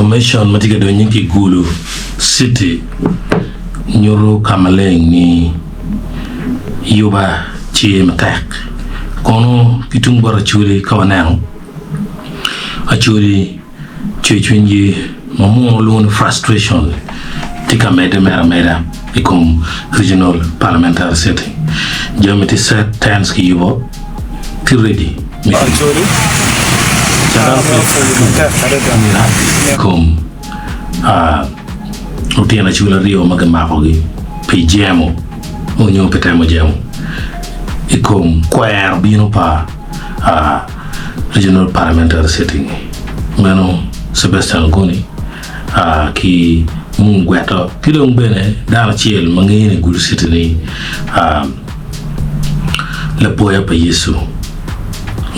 information matiga do nyingi gulu city nyoro kamaleng ni yuba chi matak kono kitung bara chuli kawanang Acholi chwenye mamu lone frustration tika mera ikum regional parliamentary setting jamiti set times ki yubo ti ready Acholi ikum utiana chula rio magamako gi pijemo onyo petemo jemo ikum choir bino pa regional parliamentary setting mano Sebastian Ogoni ki Mungu Gwetoo kidong bene dala chiel mangene gulu sitini le poya pa Yesu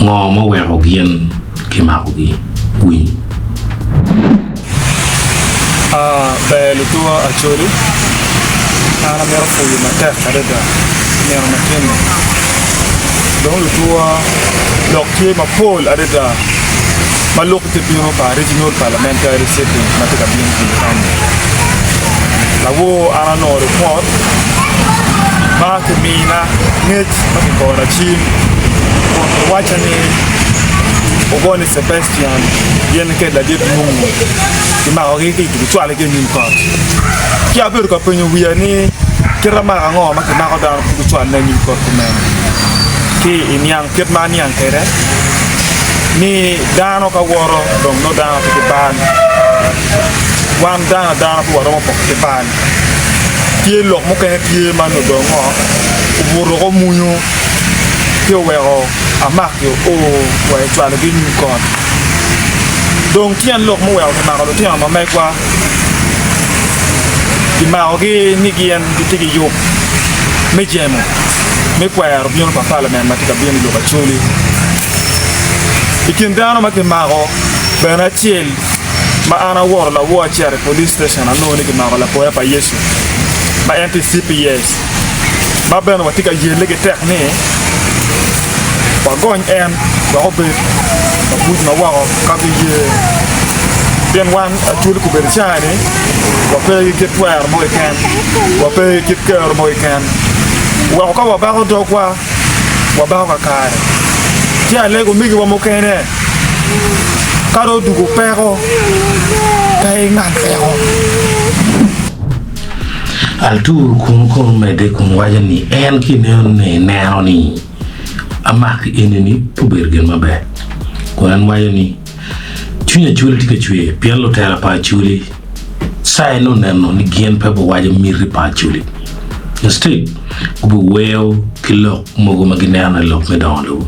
ngoma weko gien ki makogi win belu tua Acholi ana mero fuyu mata kadada mero matene don tua lokye mapol adada malok te biro pa regional parliamentary setting matika binti kanda lawo ana no report ba ke mina net makikora chim wacha ni Ogoni Sebastian yen ke la dit Mungu ki ma ori ki twale ke nin ko ki abur ko penyo wiya ni kirama ngo ma ki ma ko da ku twale na nin ko men ki inyang ket ma nyang kere ni dano ka woro dong no dano ke ban wan dano ko woro ko ke ban ki lo mo ke ki ma no dong o woro ko munyo ki wero amak yo o wa twale bi ni ko donc tian lo mo wero ma ko tian ma mai kwa di ma o ge ni gian di tigi yo me jemo me kwa ya robion pa parlement ma tika bien lo Acholi ikindano ma ke maro bena chiel ma ana wor la wo chere police station ano ni ke maro la poya pa Yesu ma NTCPS ma bena watika yele ke tekne Bagon en baobe babuj na wao kabi ye bien wan Acholi ku berchane wa pe ke twer mo ken wa pe ke ker mo ken wa ko wa ba ko do kwa wa ba ka kare ya lego migi wa mo kene karo dugo pero kai ngan pero Alur kun mede kun wajani en ki ne ni amak eneni pubergen mabe kunan wajani chunya chuli tika chue pialo tera pa chuli sai no neno ni gien pebo waja miri pa chuli instead ubu weo kilo mogo maginana lok medonlo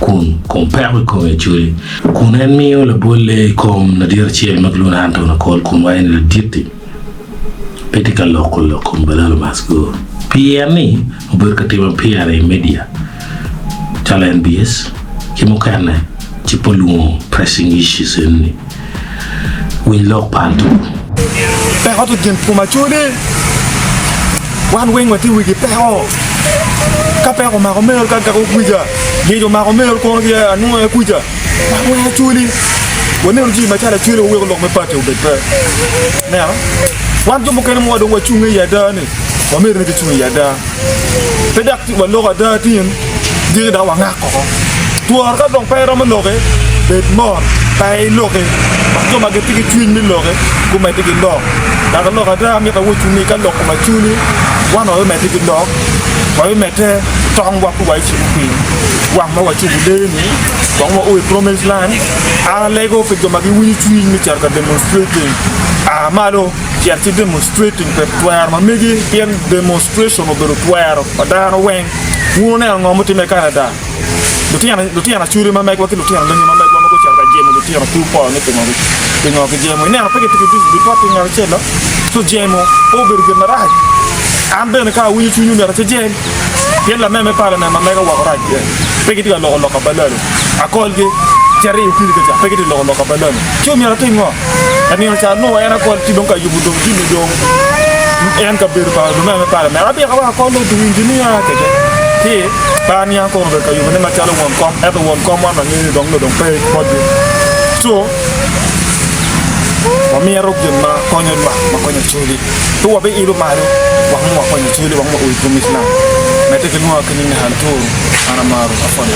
kun compare ko Acholi kunen mio le bolle kom na dir chiel magluna anto na kol kun wajani le dirti petika lokol Balaalo masgo piani uberkatima piare media chala NBS kimokana chipolu pressing issues ni win lok panto pero to gen pour Acholi wan wing wati wigi pero ka pero ma ko mel ka ko kuja ni do ma ko mel ko ya anu kuja wa Acholi woni on ji ma chala Acholi wo lok me pate o bepe na wan jo mo ken mo do wa chunga ya da ni wa mer ni chunga ya da pedak ti wa lo da tin di da wa ngako tuar ka dong pero mo loke bet mor tai loke ba jo ma ge ti twin mi loke ku ma ti lo da ka lo ka da mi ka wo chunga ka lo ko ma chuni wa no me ti lo wa me te tong wa ku wa chi ku wa ma wa chi de ni wa mo o promise land a lego pe jo ma ge wi twin mi char ka demonstrating a malo ki arti demonstrating pe tuar ma megi pien demonstration o bero tuar padano wen wone ngomo ti me Canada lutiana churi ma me ko lutiana lenyo ma me ko ko char ka jemo lutiana tu po ne pe ngo ke jemo ne pa ke ti di reporting ar chelo so jemo o berge na raj ambe ne ka wi chu nyu me ra jem pien la me pala na ma me ko wa raj pe ke ti lo ka Balaalo Akol ge jari u kiri ka pe ke ti lo ka Balaalo chu mi ra to ngo ani on cha no era ko ti don ka yubu don ti don en ka ber pa do me pala me ra be ka wa ko lo du engineer ke ti pa ni ko ber ka yubu ne ma cha lo won kom e to won kom ma ni don pe ko di so mi arok jen ma konyo ma konyo chuli tu wa be ilu maru wa mo konyo chuli wa mo uy kumis na mete ke mo kenin han tu ana maru afon